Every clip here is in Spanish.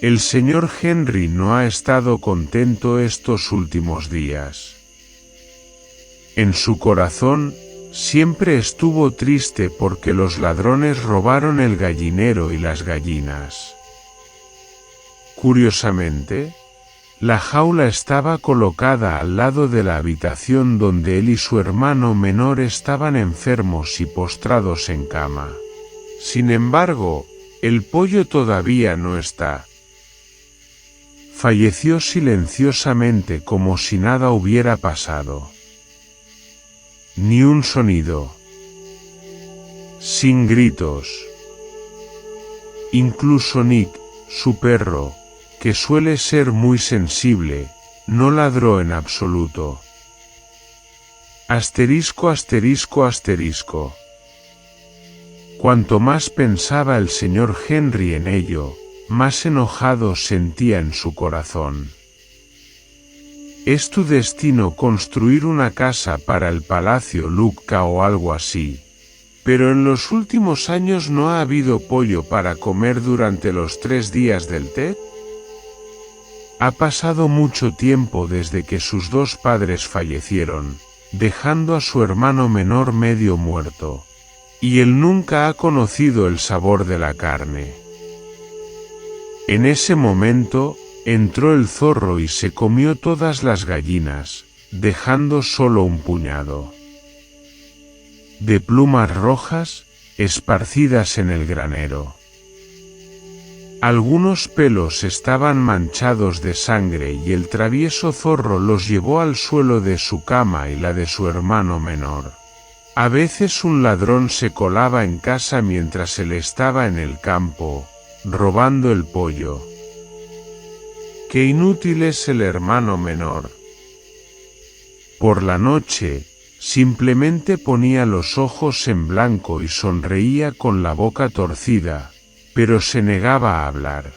El señor Henry no ha estado contento estos últimos días. En su corazón, siempre estuvo triste porque los ladrones robaron el gallinero y las gallinas. Curiosamente, la jaula estaba colocada al lado de la habitación donde él y su hermano menor estaban enfermos y postrados en cama. Sin embargo, el pollo todavía no está. Falleció silenciosamente como si nada hubiera pasado. Ni un sonido. Sin gritos. Incluso Nick, su perro, que suele ser muy sensible, no ladró en absoluto. Asterisco, asterisco, asterisco. Cuanto más pensaba el señor Henry en ello, más enojado sentía en su corazón. ¿Es tu destino construir una casa para el Palacio Lucca o algo así? Pero en los últimos años no ha habido pollo para comer durante los 3 días del té. Ha pasado mucho tiempo desde que sus 2 padres fallecieron, dejando a su hermano menor medio muerto. Y él nunca ha conocido el sabor de la carne. En ese momento, entró el zorro y se comió todas las gallinas, dejando solo un puñado de plumas rojas, esparcidas en el granero. Algunos pelos estaban manchados de sangre y el travieso zorro los llevó al suelo de su cama y la de su hermano menor. A veces un ladrón se colaba en casa mientras él estaba en el campo, robando el pollo. ¡Qué inútil es el hermano menor! Por la noche, simplemente ponía los ojos en blanco y sonreía con la boca torcida, pero se negaba a hablar.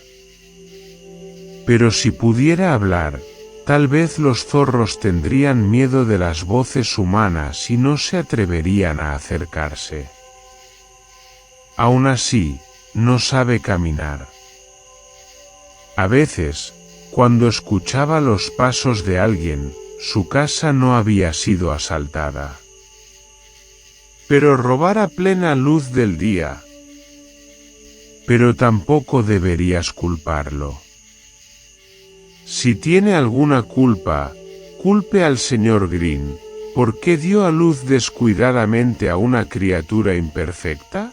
Pero si pudiera hablar, tal vez los zorros tendrían miedo de las voces humanas y no se atreverían a acercarse. Aún así, no sabe caminar. A veces, cuando escuchaba los pasos de alguien, su casa no había sido asaltada. Pero robar a plena luz del día. Pero tampoco deberías culparlo. Si tiene alguna culpa, culpe al señor Green, ¿por qué dio a luz descuidadamente a una criatura imperfecta?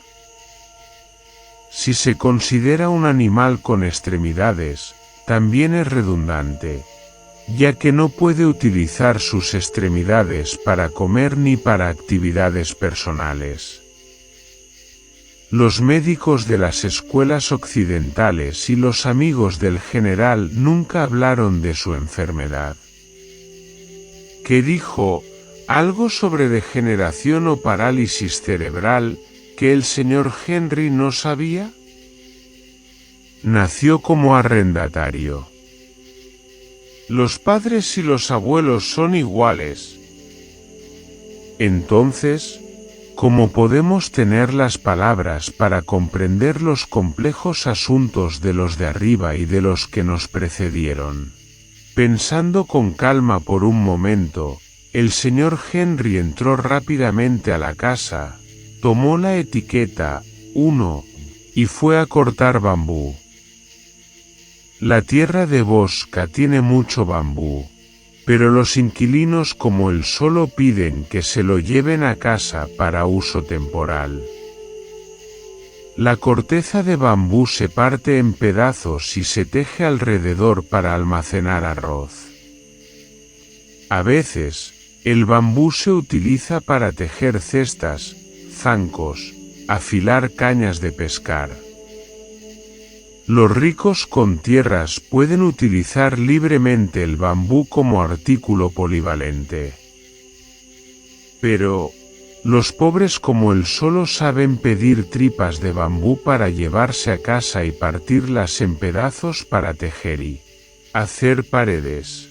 Si se considera un animal con extremidades, también es redundante, ya que no puede utilizar sus extremidades para comer ni para actividades personales. Los médicos de las escuelas occidentales y los amigos del general nunca hablaron de su enfermedad. ¿Qué dijo? ¿Algo sobre degeneración o parálisis cerebral que el señor Henry no sabía? Nació como arrendatario. Los padres y los abuelos son iguales. Entonces, ¿cómo podemos tener las palabras para comprender los complejos asuntos de los de arriba y de los que nos precedieron? Pensando con calma por un momento, el señor Henry entró rápidamente a la casa, tomó la etiqueta 1 y fue a cortar bambú. La tierra de Bosca tiene mucho bambú, pero los inquilinos como él solo piden que se lo lleven a casa para uso temporal. La corteza de bambú se parte en pedazos y se teje alrededor para almacenar arroz. A veces, el bambú se utiliza para tejer cestas, zancos, afilar cañas de pescar. Los ricos con tierras pueden utilizar libremente el bambú como artículo polivalente. Pero, los pobres como él solo saben pedir tripas de bambú para llevarse a casa y partirlas en pedazos para tejer y hacer paredes.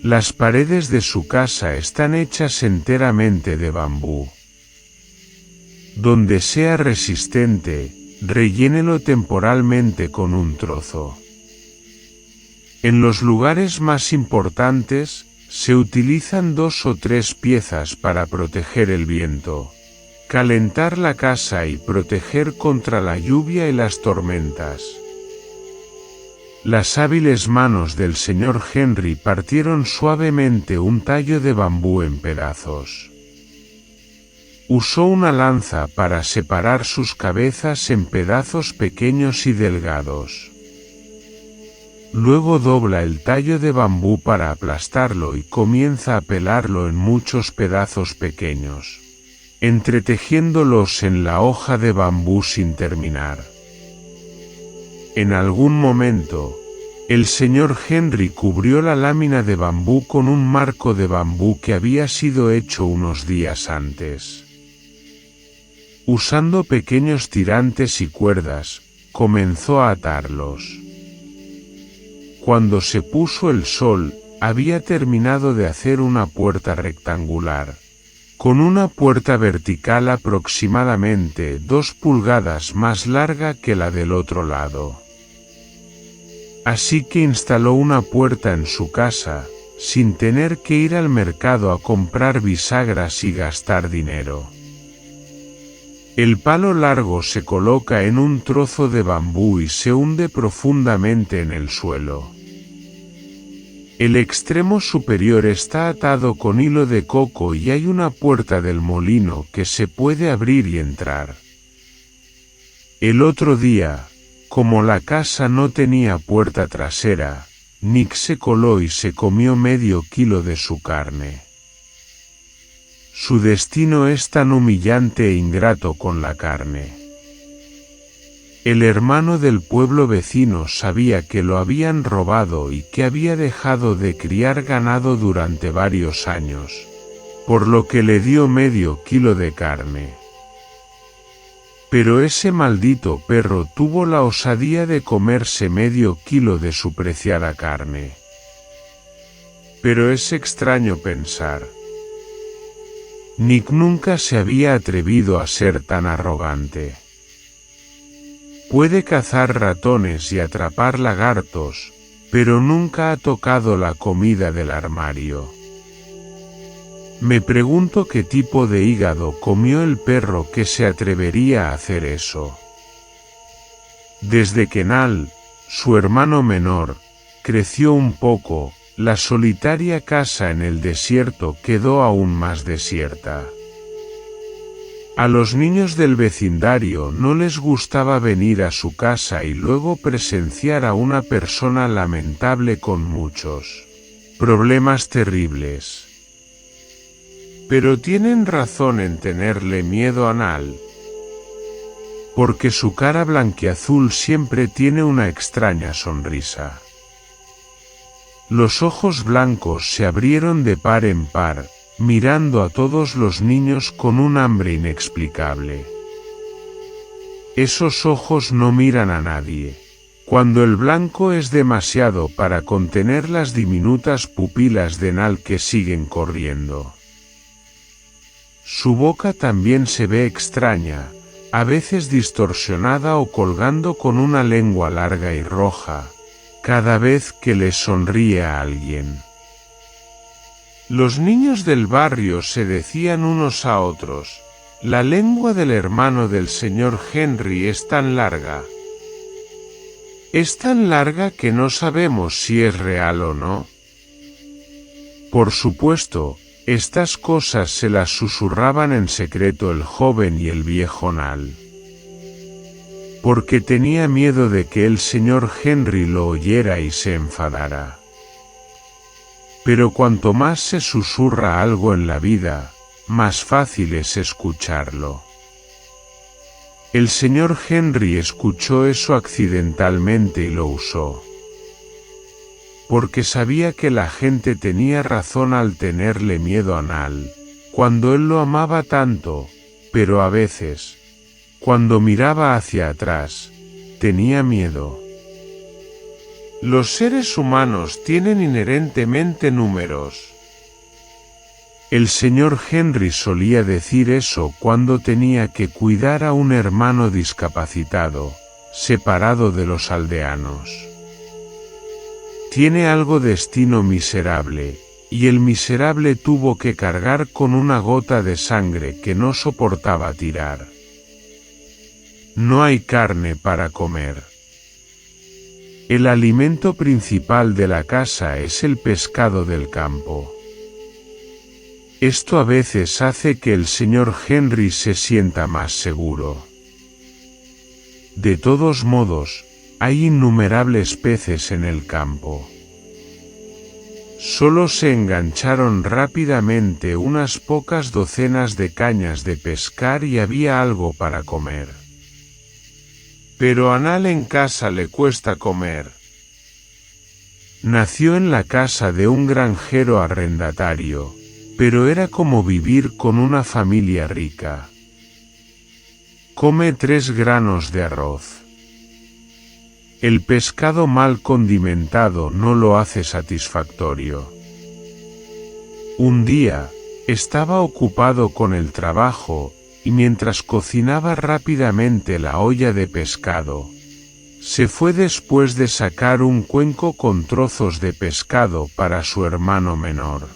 Las paredes de su casa están hechas enteramente de bambú. Donde sea resistente, rellénelo temporalmente con un trozo. En los lugares más importantes, se utilizan 2 o 3 piezas para proteger el viento, calentar la casa y proteger contra la lluvia y las tormentas. Las hábiles manos del señor Henry partieron suavemente un tallo de bambú en pedazos. Usó una lanza para separar sus cabezas en pedazos pequeños y delgados. Luego dobla el tallo de bambú para aplastarlo y comienza a pelarlo en muchos pedazos pequeños, entretejiéndolos en la hoja de bambú sin terminar. En algún momento, el señor Henry cubrió la lámina de bambú con un marco de bambú que había sido hecho unos días antes. Usando pequeños tirantes y cuerdas, comenzó a atarlos. Cuando se puso el sol, había terminado de hacer una puerta rectangular, con una puerta vertical aproximadamente 2 pulgadas más larga que la del otro lado. Así que instaló una puerta en su casa, sin tener que ir al mercado a comprar bisagras y gastar dinero. El palo largo se coloca en un trozo de bambú y se hunde profundamente en el suelo. El extremo superior está atado con hilo de coco y hay una puerta del molino que se puede abrir y entrar. El otro día, como la casa no tenía puerta trasera, Nick se coló y se comió medio kilo de su carne. Su destino es tan humillante e ingrato con la carne. El hermano del pueblo vecino sabía que lo habían robado y que había dejado de criar ganado durante varios años, por lo que le dio medio kilo de carne. Pero ese maldito perro tuvo la osadía de comerse medio kilo de su preciada carne. Pero es extraño pensar. Nick nunca se había atrevido a ser tan arrogante. Puede cazar ratones y atrapar lagartos, pero nunca ha tocado la comida del armario. Me pregunto qué tipo de hígado comió el perro que se atrevería a hacer eso. Desde que Nal, su hermano menor, creció un poco, la solitaria casa en el desierto quedó aún más desierta. A los niños del vecindario no les gustaba venir a su casa y luego presenciar a una persona lamentable con muchos problemas terribles. Pero tienen razón en tenerle miedo a Nal, porque su cara blanquiazul siempre tiene una extraña sonrisa. Los ojos blancos se abrieron de par en par, mirando a todos los niños con un hambre inexplicable. Esos ojos no miran a nadie. Cuando el blanco es demasiado para contener las diminutas pupilas de Nal que siguen corriendo. Su boca también se ve extraña, a veces distorsionada o colgando con una lengua larga y roja, cada vez que le sonríe a alguien. Los niños del barrio se decían unos a otros, la lengua del hermano del señor Henry es tan larga. Es tan larga que no sabemos si es real o no. Por supuesto, estas cosas se las susurraban en secreto el joven y el viejo Nal, porque tenía miedo de que el señor Henry lo oyera y se enfadara. Pero cuanto más se susurra algo en la vida, más fácil es escucharlo. El señor Henry escuchó eso accidentalmente y lo usó. Porque sabía que la gente tenía razón al tenerle miedo a Nal, cuando él lo amaba tanto, pero a veces, cuando miraba hacia atrás, tenía miedo. Los seres humanos tienen inherentemente números. El señor Henry solía decir eso cuando tenía que cuidar a un hermano discapacitado, separado de los aldeanos. Tiene algo destino miserable, y el miserable tuvo que cargar con una gota de sangre que no soportaba tirar. No hay carne para comer. El alimento principal de la casa es el pescado del campo. Esto a veces hace que el señor Henry se sienta más seguro. De todos modos, hay innumerables peces en el campo. Solo se engancharon rápidamente unas pocas docenas de cañas de pescar y había algo para comer. Pero a Nal en casa le cuesta comer. Nació en la casa de un granjero arrendatario, pero era como vivir con una familia rica. Come 3 granos de arroz. El pescado mal condimentado no lo hace satisfactorio. Un día, estaba ocupado con el trabajo, y mientras cocinaba rápidamente la olla de pescado, se fue después de sacar un cuenco con trozos de pescado para su hermano menor.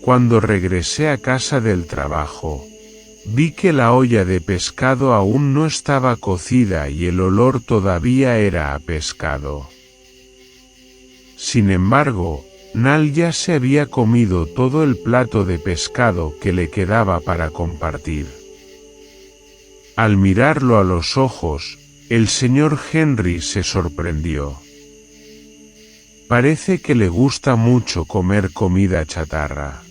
Cuando regresé a casa del trabajo, vi que la olla de pescado aún no estaba cocida y el olor todavía era a pescado. Sin embargo, Nal ya se había comido todo el plato de pescado que le quedaba para compartir. Al mirarlo a los ojos, el señor Henry se sorprendió. Parece que le gusta mucho comer comida chatarra.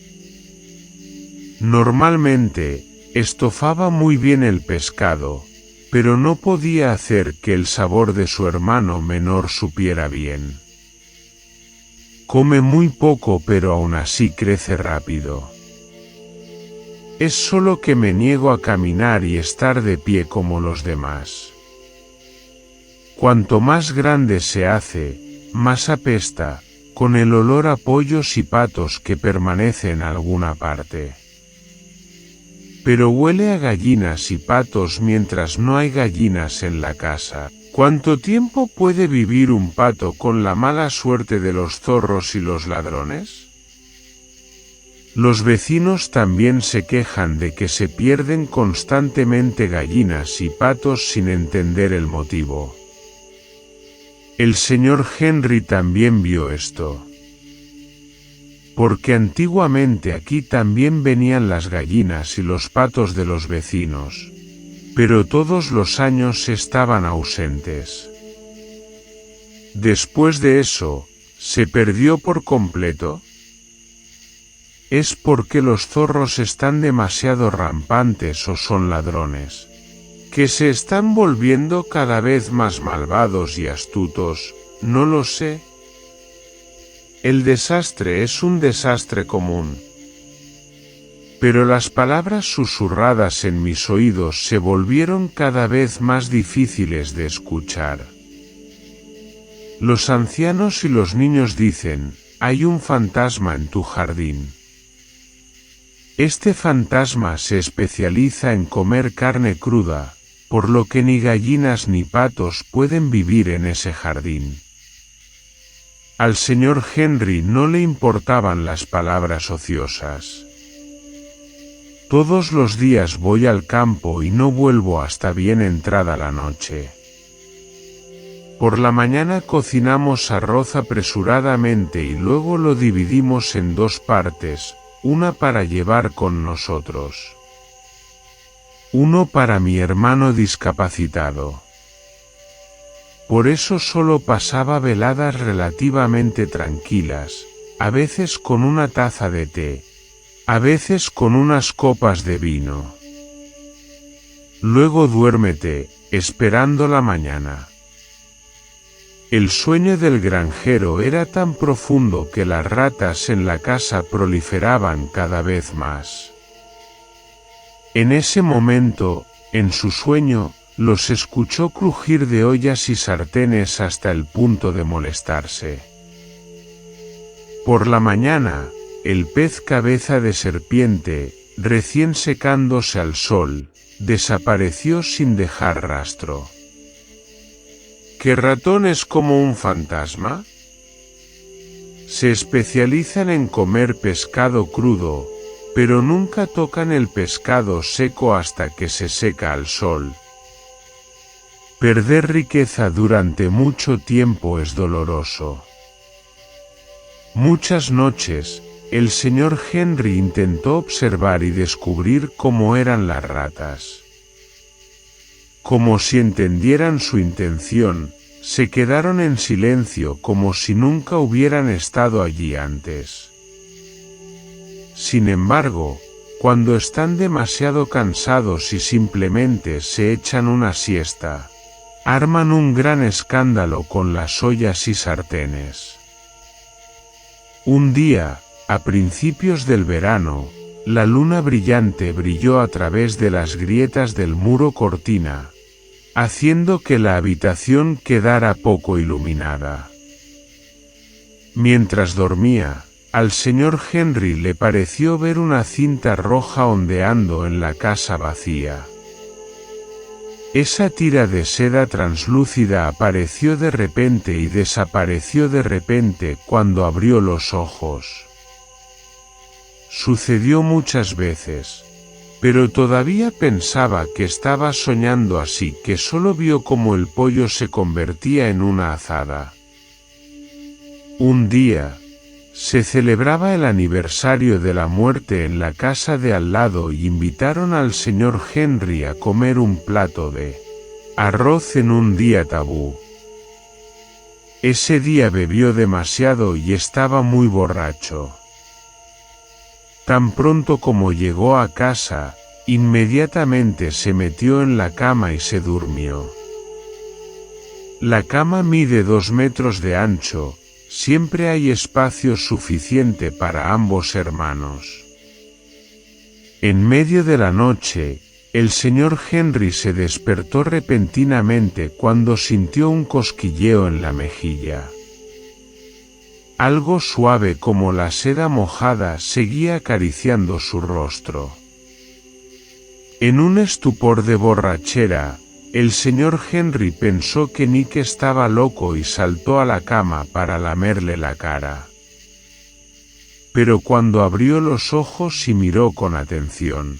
Normalmente, estofaba muy bien el pescado, pero no podía hacer que el sabor de su hermano menor supiera bien. Come muy poco pero aún así crece rápido. Es solo que me niego a caminar y estar de pie como los demás. Cuanto más grande se hace, más apesta, con el olor a pollos y patos que permanece en alguna parte. Pero huele a gallinas y patos mientras no hay gallinas en la casa. ¿Cuánto tiempo puede vivir un pato con la mala suerte de los zorros y los ladrones? Los vecinos también se quejan de que se pierden constantemente gallinas y patos sin entender el motivo. El señor Henry también vio esto. Porque antiguamente aquí también venían las gallinas y los patos de los vecinos, pero todos los años estaban ausentes. Después de eso, ¿se perdió por completo? ¿Es porque los zorros están demasiado rampantes o son ladrones, que se están volviendo cada vez más malvados y astutos? No lo sé. El desastre es un desastre común. Pero las palabras susurradas en mis oídos se volvieron cada vez más difíciles de escuchar. Los ancianos y los niños dicen, hay un fantasma en tu jardín. Este fantasma se especializa en comer carne cruda, por lo que ni gallinas ni patos pueden vivir en ese jardín. Al señor Henry no le importaban las palabras ociosas. Todos los días voy al campo y no vuelvo hasta bien entrada la noche. Por la mañana cocinamos arroz apresuradamente y luego lo dividimos en 2 partes, una para llevar con nosotros. Uno para mi hermano discapacitado. Por eso solo pasaba veladas relativamente tranquilas, a veces con una taza de té, a veces con unas copas de vino. Luego duérmete, esperando la mañana. El sueño del granjero era tan profundo que las ratas en la casa proliferaban cada vez más. En ese momento, en su sueño, los escuchó crujir de ollas y sartenes hasta el punto de molestarse. Por la mañana, el pez cabeza de serpiente, recién secándose al sol, desapareció sin dejar rastro. ¿Qué ratón es como un fantasma? Se especializan en comer pescado crudo, pero nunca tocan el pescado seco hasta que se seca al sol. Perder riqueza durante mucho tiempo es doloroso. Muchas noches, el señor Henry intentó observar y descubrir cómo eran las ratas. Como si entendieran su intención, se quedaron en silencio como si nunca hubieran estado allí antes. Sin embargo, cuando están demasiado cansados y simplemente se echan una siesta, arman un gran escándalo con las ollas y sartenes. Un día, a principios del verano, la luna brillante brilló a través de las grietas del muro cortina, haciendo que la habitación quedara poco iluminada. Mientras dormía, al señor Henry le pareció ver una cinta roja ondeando en la casa vacía. Esa tira de seda translúcida apareció de repente y desapareció de repente cuando abrió los ojos. Sucedió muchas veces, pero todavía pensaba que estaba soñando, así que solo vio cómo el pollo se convertía en una azada. Un día, se celebraba el aniversario de la muerte en la casa de al lado y invitaron al señor Henry a comer un plato de arroz en un día tabú. Ese día bebió demasiado y estaba muy borracho. Tan pronto como llegó a casa, inmediatamente se metió en la cama y se durmió. La cama mide 2 metros de ancho. Siempre hay espacio suficiente para ambos hermanos. En medio de la noche, el señor Henry se despertó repentinamente cuando sintió un cosquilleo en la mejilla. Algo suave como la seda mojada seguía acariciando su rostro. En un estupor de borrachera, el señor Henry pensó que Nick estaba loco y saltó a la cama para lamerle la cara. Pero cuando abrió los ojos y miró con atención,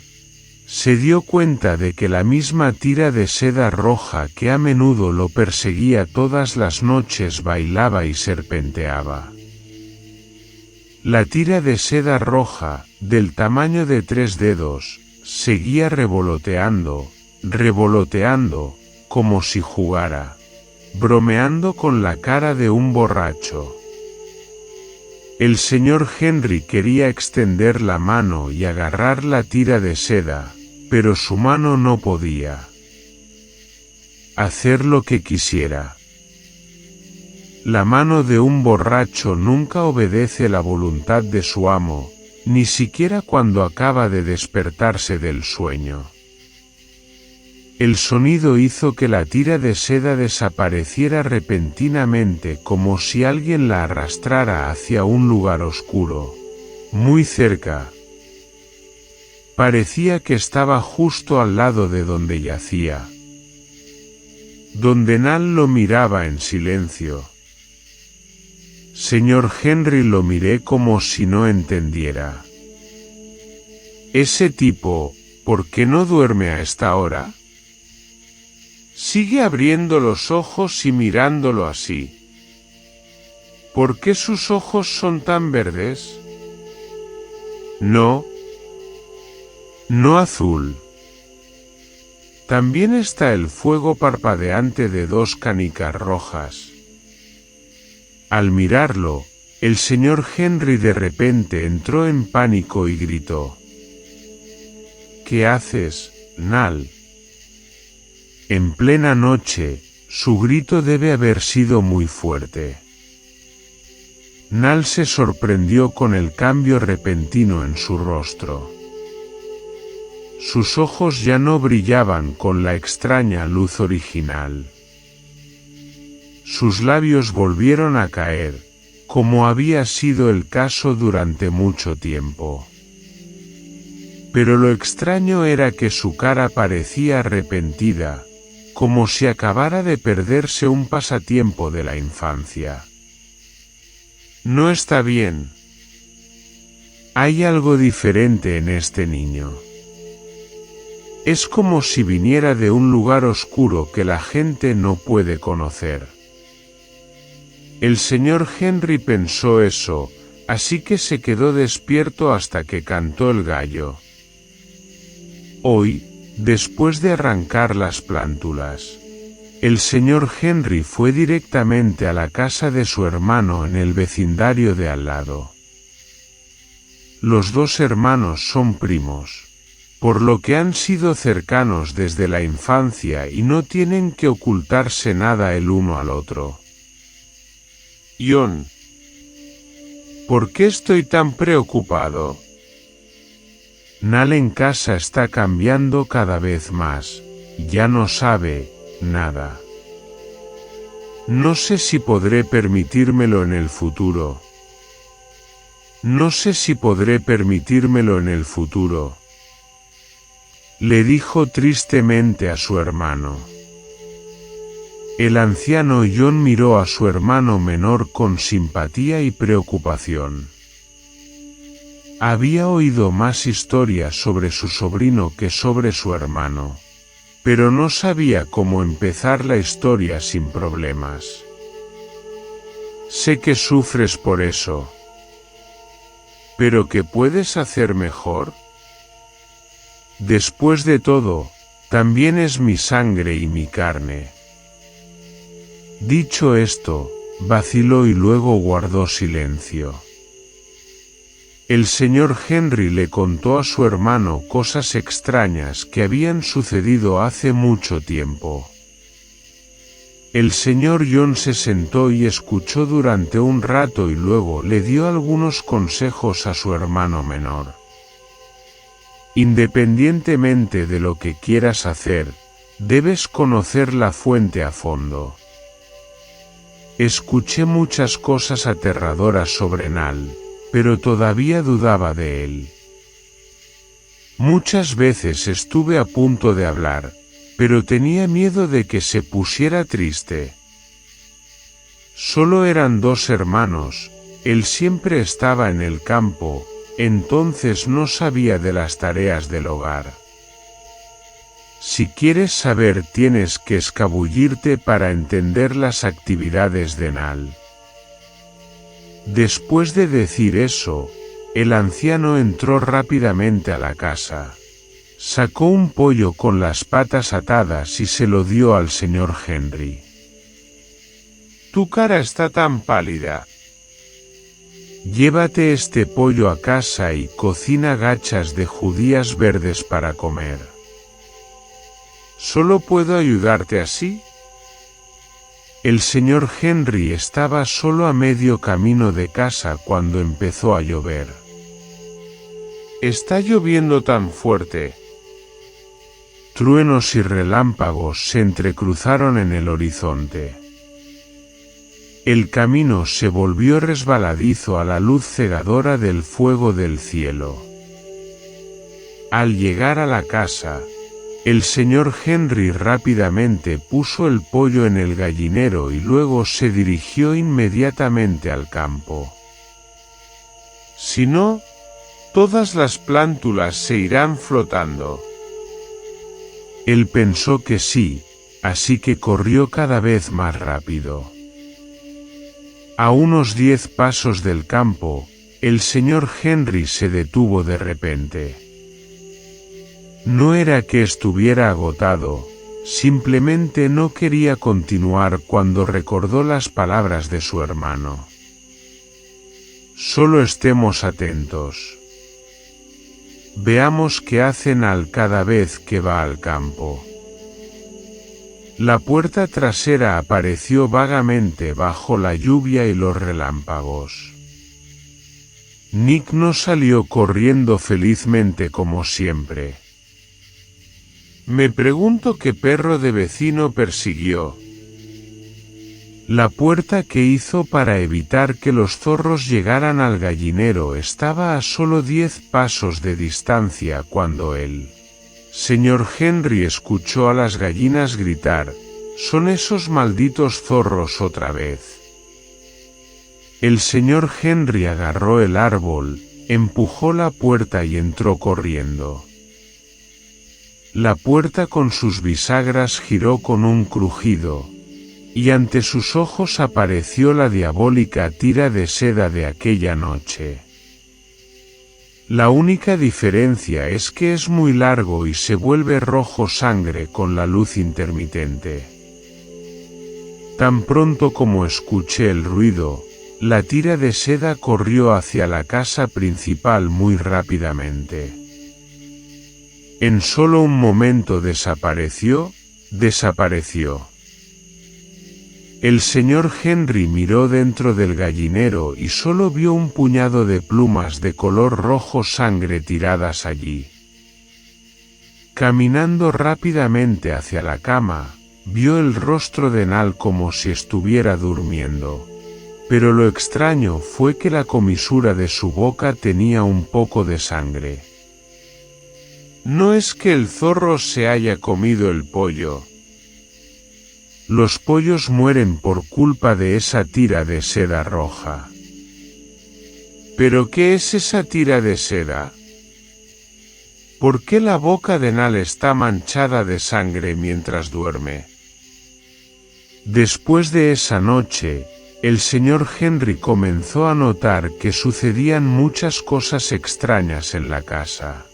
se dio cuenta de que la misma tira de seda roja que a menudo lo perseguía todas las noches bailaba y serpenteaba. La tira de seda roja, del tamaño de 3 dedos, seguía revoloteando, como si jugara, bromeando con la cara de un borracho. El señor Henry quería extender la mano y agarrar la tira de seda, pero su mano no podía hacer lo que quisiera. La mano de un borracho nunca obedece la voluntad de su amo, ni siquiera cuando acaba de despertarse del sueño. El sonido hizo que la tira de seda desapareciera repentinamente, como si alguien la arrastrara hacia un lugar oscuro, muy cerca. Parecía que estaba justo al lado de donde yacía, donde Nal lo miraba en silencio. Señor Henry, lo miré como si no entendiera. Ese tipo, ¿por qué no duerme a esta hora? Sigue abriendo los ojos y mirándolo así. ¿Por qué sus ojos son tan verdes? No azul. También está el fuego parpadeante de 2 canicas rojas. Al mirarlo, el señor Henry de repente entró en pánico y gritó: ¿Qué haces, Nal? En plena noche, su grito debe haber sido muy fuerte. Nal se sorprendió con el cambio repentino en su rostro. Sus ojos ya no brillaban con la extraña luz original. Sus labios volvieron a caer, como había sido el caso durante mucho tiempo. Pero lo extraño era que su cara parecía arrepentida, como si acabara de perderse un pasatiempo de la infancia. No está bien. Hay algo diferente en este niño. Es como si viniera de un lugar oscuro que la gente no puede conocer. El señor Henry pensó eso, así que se quedó despierto hasta que cantó el gallo. Hoy, después de arrancar las plántulas, el señor Henry fue directamente a la casa de su hermano en el vecindario de al lado. Los dos hermanos son primos, por lo que han sido cercanos desde la infancia y no tienen que ocultarse nada el uno al otro. John, ¿por qué estoy tan preocupado? Nal en casa está cambiando cada vez más, ya no sabe nada. No sé si podré permitírmelo en el futuro. No sé si podré permitírmelo en el futuro, le dijo tristemente a su hermano. El anciano John miró a su hermano menor con simpatía y preocupación. Había oído más historias sobre su sobrino que sobre su hermano, pero no sabía cómo empezar la historia sin problemas. Sé que sufres por eso. ¿Pero qué puedes hacer mejor? Después de todo, también es mi sangre y mi carne. Dicho esto, vaciló y luego guardó silencio. El señor Henry le contó a su hermano cosas extrañas que habían sucedido hace mucho tiempo. El señor John se sentó y escuchó durante un rato y luego le dio algunos consejos a su hermano menor. Independientemente de lo que quieras hacer, debes conocer la fuente a fondo. Escuché muchas cosas aterradoras sobre Nal, pero todavía dudaba de él. Muchas veces estuve a punto de hablar, pero tenía miedo de que se pusiera triste. Solo eran dos hermanos, él siempre estaba en el campo, entonces no sabía de las tareas del hogar. Si quieres saber tienes que escabullirte para entender las actividades de Nal. Después de decir eso, el anciano entró rápidamente a la casa. Sacó un pollo con las patas atadas y se lo dio al señor Henry. Tu cara está tan pálida. Llévate este pollo a casa y cocina gachas de judías verdes para comer. ¿Solo puedo ayudarte así? El señor Henry estaba solo a medio camino de casa cuando empezó a llover. Está lloviendo tan fuerte. Truenos y relámpagos se entrecruzaron en el horizonte. El camino se volvió resbaladizo a la luz cegadora del fuego del cielo. Al llegar a la casa, el señor Henry rápidamente puso el pollo en el gallinero y luego se dirigió inmediatamente al campo. Si no, todas las plántulas se irán flotando. Él pensó que sí, así que corrió cada vez más rápido. A unos 10 pasos del campo, el señor Henry se detuvo de repente. No era que estuviera agotado, simplemente no quería continuar cuando recordó las palabras de su hermano. Solo estemos atentos. Veamos qué hace Nal cada vez que va al campo. La puerta trasera apareció vagamente bajo la lluvia y los relámpagos. Nick no salió corriendo felizmente como siempre. Me pregunto qué perro de vecino persiguió. La puerta que hizo para evitar que los zorros llegaran al gallinero estaba a solo 10 pasos de distancia cuando el señor Henry escuchó a las gallinas gritar: «¡Son esos malditos zorros otra vez!». El señor Henry agarró el árbol, empujó la puerta y entró corriendo. La puerta con sus bisagras giró con un crujido, y ante sus ojos apareció la diabólica tira de seda de aquella noche. La única diferencia es que es muy largo y se vuelve rojo sangre con la luz intermitente. Tan pronto como escuché el ruido, la tira de seda corrió hacia la casa principal muy rápidamente. En solo un momento desapareció. El señor Henry miró dentro del gallinero y solo vio un puñado de plumas de color rojo sangre tiradas allí. Caminando rápidamente hacia la cama, vio el rostro de Nal como si estuviera durmiendo. Pero lo extraño fue que la comisura de su boca tenía un poco de sangre. No es que el zorro se haya comido el pollo. Los pollos mueren por culpa de esa tira de seda roja. ¿Pero qué es esa tira de seda? ¿Por qué la boca de Nal está manchada de sangre mientras duerme? Después de esa noche, el señor Henry comenzó a notar que sucedían muchas cosas extrañas en la casa.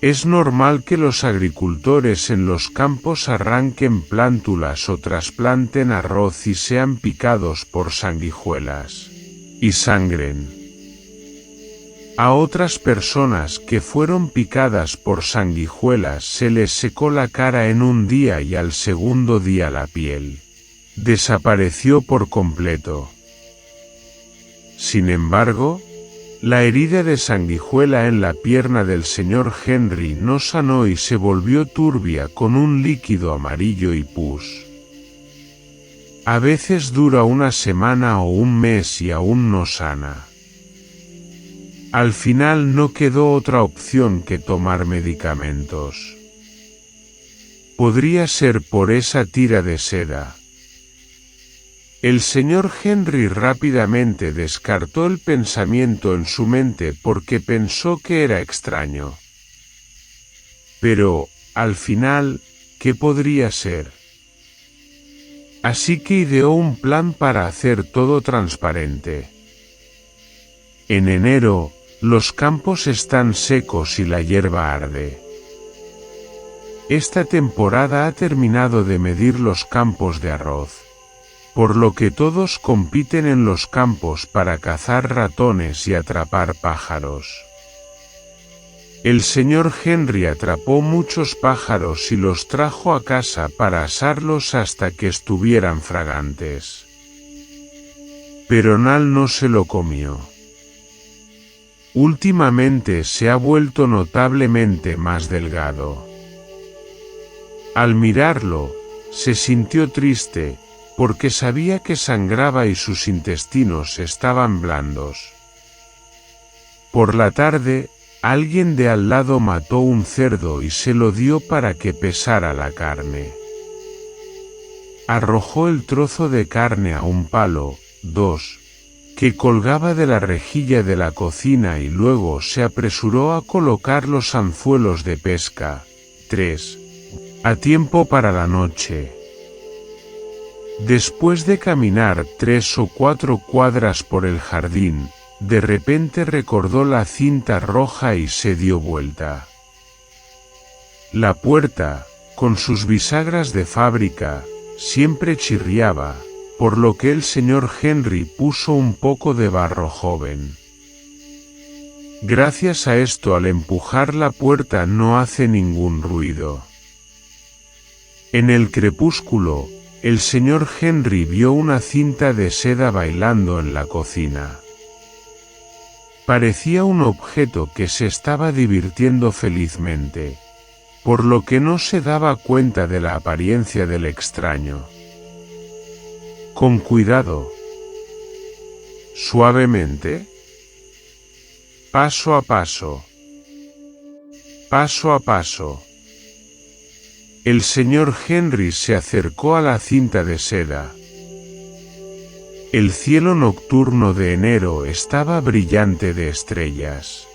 Es normal que los agricultores en los campos arranquen plántulas o trasplanten arroz y sean picados por sanguijuelas, y sangren. A otras personas que fueron picadas por sanguijuelas se les secó la cara en un día y al segundo día la piel desapareció por completo. Sin embargo, la herida de sanguijuela en la pierna del señor Henry no sanó y se volvió turbia con un líquido amarillo y pus. A veces dura una semana o un mes y aún no sana. Al final no quedó otra opción que tomar medicamentos. Podría ser por esa tira de seda. El señor Henry rápidamente descartó el pensamiento en su mente porque pensó que era extraño. Pero, al final, ¿qué podría ser? Así que ideó un plan para hacer todo transparente. En enero, los campos están secos y la hierba arde. Esta temporada ha terminado de medir los campos de arroz, por lo que todos compiten en los campos para cazar ratones y atrapar pájaros. El señor Henry atrapó muchos pájaros y los trajo a casa para asarlos hasta que estuvieran fragantes. Pero Nal no se lo comió. Últimamente se ha vuelto notablemente más delgado. Al mirarlo, se sintió triste, porque sabía que sangraba y sus intestinos estaban blandos. Por la tarde, alguien de al lado mató un cerdo y se lo dio para que pesara la carne. Arrojó el trozo de carne a un palo, 2, que colgaba de la rejilla de la cocina y luego se apresuró a colocar los anzuelos de pesca, 3, a tiempo para la noche. Después de caminar 3 o 4 cuadras por el jardín, de repente recordó la cinta roja y se dio vuelta. La puerta, con sus bisagras de fábrica, siempre chirriaba, por lo que el señor Henry puso un poco de barro joven. Gracias a esto, al empujar la puerta no hace ningún ruido. En el crepúsculo, el señor Henry vio una cinta de seda bailando en la cocina. Parecía un objeto que se estaba divirtiendo felizmente, por lo que no se daba cuenta de la apariencia del extraño. Con cuidado. Suavemente. Paso a paso. Paso a paso. El señor Henry se acercó a la cinta de seda. El cielo nocturno de enero estaba brillante de estrellas.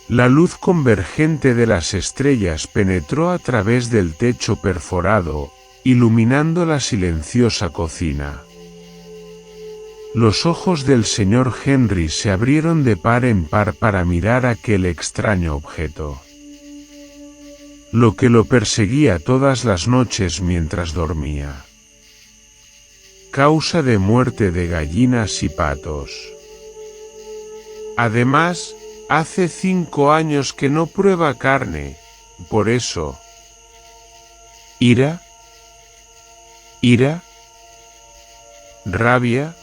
La luz convergente de las estrellas penetró a través del techo perforado, iluminando la silenciosa cocina. Los ojos del señor Henry se abrieron de par en par para mirar aquel extraño objeto. Lo que lo perseguía todas las noches mientras dormía. Causa de muerte de gallinas y patos. Además, hace 5 años que no prueba carne, por eso. ¿Ira? ¿Ira? ¿Rabia?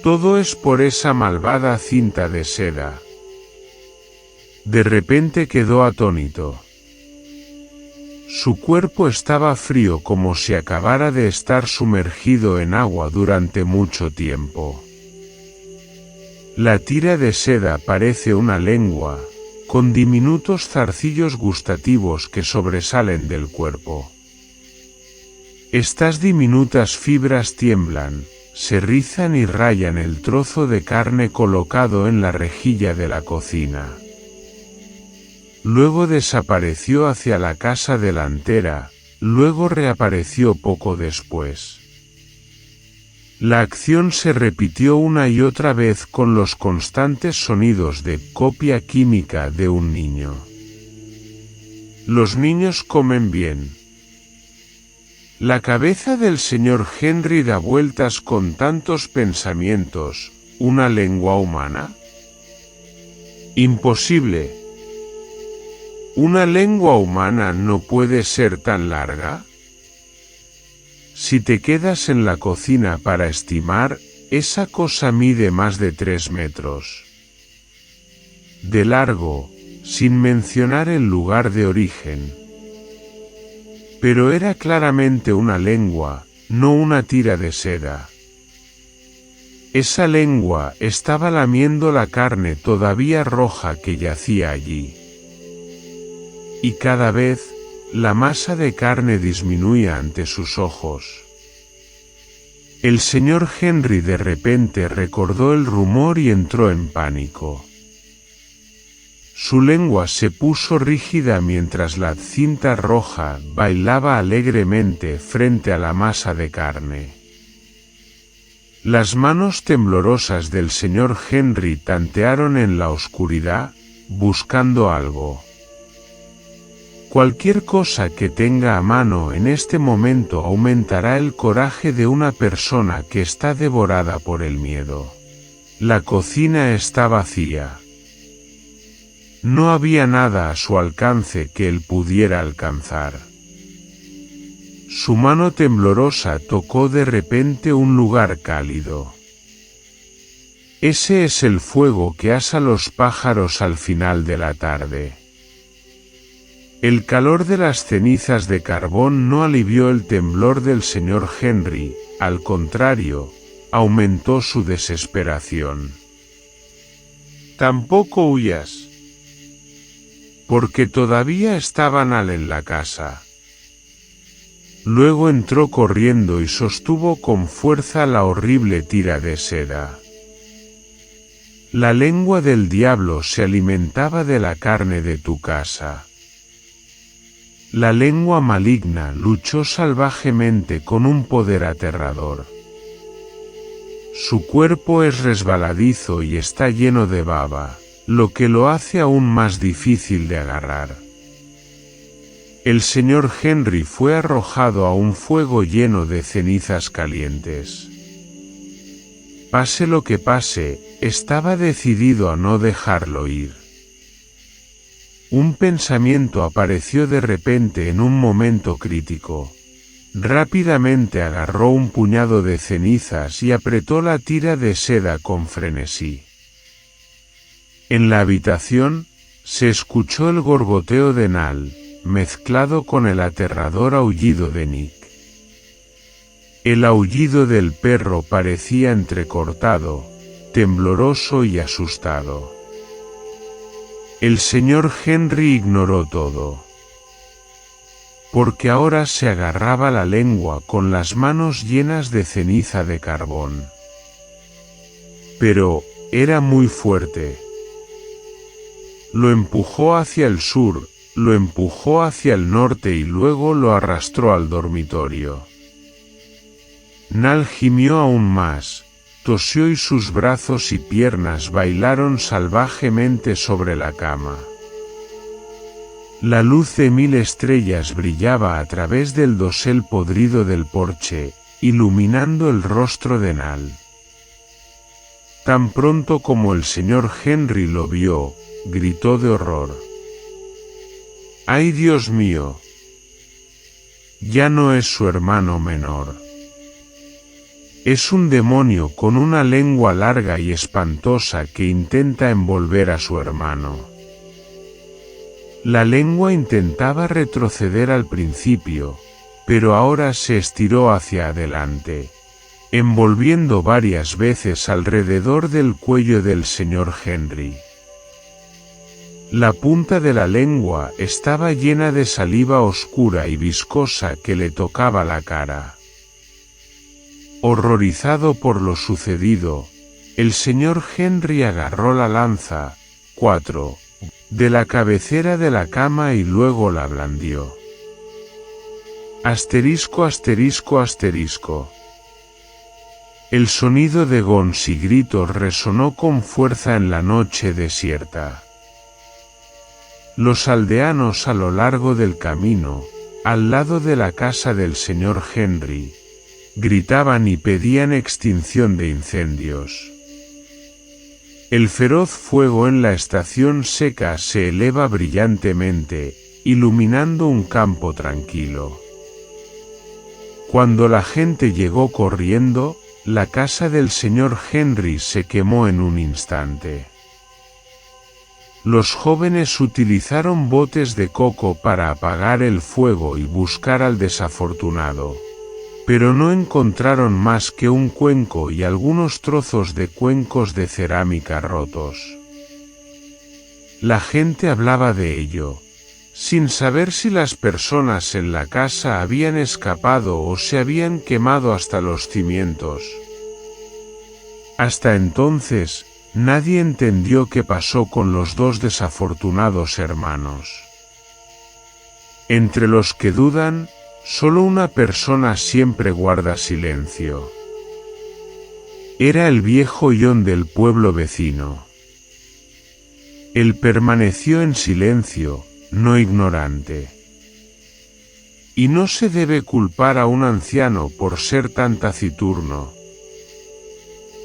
Todo es por esa malvada cinta de seda. De repente quedó atónito. Su cuerpo estaba frío como si acabara de estar sumergido en agua durante mucho tiempo. La tira de seda parece una lengua, con diminutos zarcillos gustativos que sobresalen del cuerpo. Estas diminutas fibras tiemblan, se rizan y rayan el trozo de carne colocado en la rejilla de la cocina. Luego desapareció hacia la casa delantera, luego reapareció poco después. La acción se repitió una y otra vez con los constantes sonidos de copia química de un niño. Los niños comen bien. La cabeza del señor Henry da vueltas con tantos pensamientos. ¿Una lengua humana? Imposible. ¿Una lengua humana no puede ser tan larga? Si te quedas en la cocina para estimar, esa cosa mide más de 3 metros. De largo, sin mencionar el lugar de origen. Pero era claramente una lengua, no una tira de seda. Esa lengua estaba lamiendo la carne todavía roja que yacía allí. Y cada vez, la masa de carne disminuía ante sus ojos. El señor Henry de repente recordó el rumor y entró en pánico. Su lengua se puso rígida mientras la cinta roja bailaba alegremente frente a la masa de carne. Las manos temblorosas del señor Henry tantearon en la oscuridad, buscando algo. Cualquier cosa que tenga a mano en este momento aumentará el coraje de una persona que está devorada por el miedo. La cocina está vacía. No había nada a su alcance que él pudiera alcanzar. Su mano temblorosa tocó de repente un lugar cálido. Ese es el fuego que asa los pájaros al final de la tarde. El calor de las cenizas de carbón no alivió el temblor del señor Henry, al contrario, aumentó su desesperación. Tampoco huyas. Porque todavía estaban en la casa. Luego entró corriendo y sostuvo con fuerza la horrible tira de seda. La lengua del diablo se alimentaba de la carne de tu casa. La lengua maligna luchó salvajemente con un poder aterrador. Su cuerpo es resbaladizo y está lleno de baba, lo que lo hace aún más difícil de agarrar. El señor Henry fue arrojado a un fuego lleno de cenizas calientes. Pase lo que pase, estaba decidido a no dejarlo ir. Un pensamiento apareció de repente en un momento crítico. Rápidamente agarró un puñado de cenizas y apretó la tira de seda con frenesí. En la habitación, se escuchó el gorgoteo de Nal, mezclado con el aterrador aullido de Nick. El aullido del perro parecía entrecortado, tembloroso y asustado. El señor Henry ignoró todo, porque ahora se agarraba la lengua con las manos llenas de ceniza de carbón. Pero era muy fuerte. Lo empujó hacia el sur, lo empujó hacia el norte y luego lo arrastró al dormitorio. Nal gimió aún más, tosió y sus brazos y piernas bailaron salvajemente sobre la cama. La luz de 1000 estrellas brillaba a través del dosel podrido del porche, iluminando el rostro de Nal. Tan pronto como el señor Henry lo vio, gritó de horror. ¡Ay, Dios mío! Ya no es su hermano menor. Es un demonio con una lengua larga y espantosa que intenta envolver a su hermano. La lengua intentaba retroceder al principio, pero ahora se estiró hacia adelante, envolviendo varias veces alrededor del cuello del señor Henry. La punta de la lengua estaba llena de saliva oscura y viscosa que le tocaba la cara. Horrorizado por lo sucedido, el señor Henry agarró la lanza, 4, de la cabecera de la cama y luego la blandió. Asterisco, asterisco, asterisco. El sonido de gons y gritos resonó con fuerza en la noche desierta. Los aldeanos a lo largo del camino, al lado de la casa del señor Henry, gritaban y pedían extinción de incendios. El feroz fuego en la estación seca se eleva brillantemente, iluminando un campo tranquilo. Cuando la gente llegó corriendo, la casa del señor Henry se quemó en un instante. Los jóvenes utilizaron botes de coco para apagar el fuego y buscar al desafortunado, pero no encontraron más que un cuenco y algunos trozos de cuencos de cerámica rotos. La gente hablaba de ello, sin saber si las personas en la casa habían escapado o se habían quemado hasta los cimientos. Hasta entonces, nadie entendió qué pasó con los dos desafortunados hermanos. Entre los que dudan, solo una persona siempre guarda silencio. Era el viejo John del pueblo vecino. Él permaneció en silencio, no ignorante. Y no se debe culpar a un anciano por ser tan taciturno.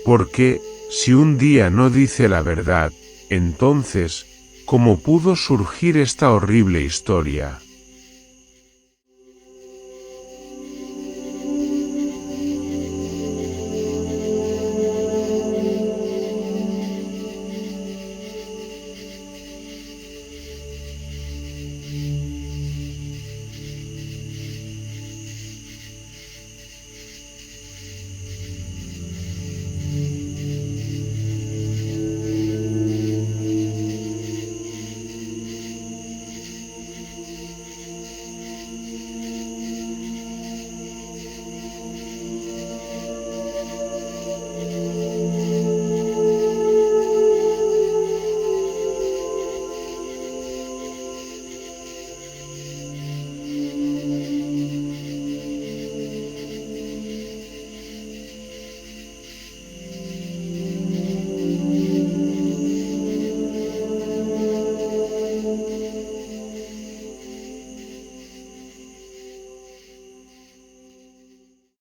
Porque, si un día no dice la verdad, entonces, ¿cómo pudo surgir esta horrible historia?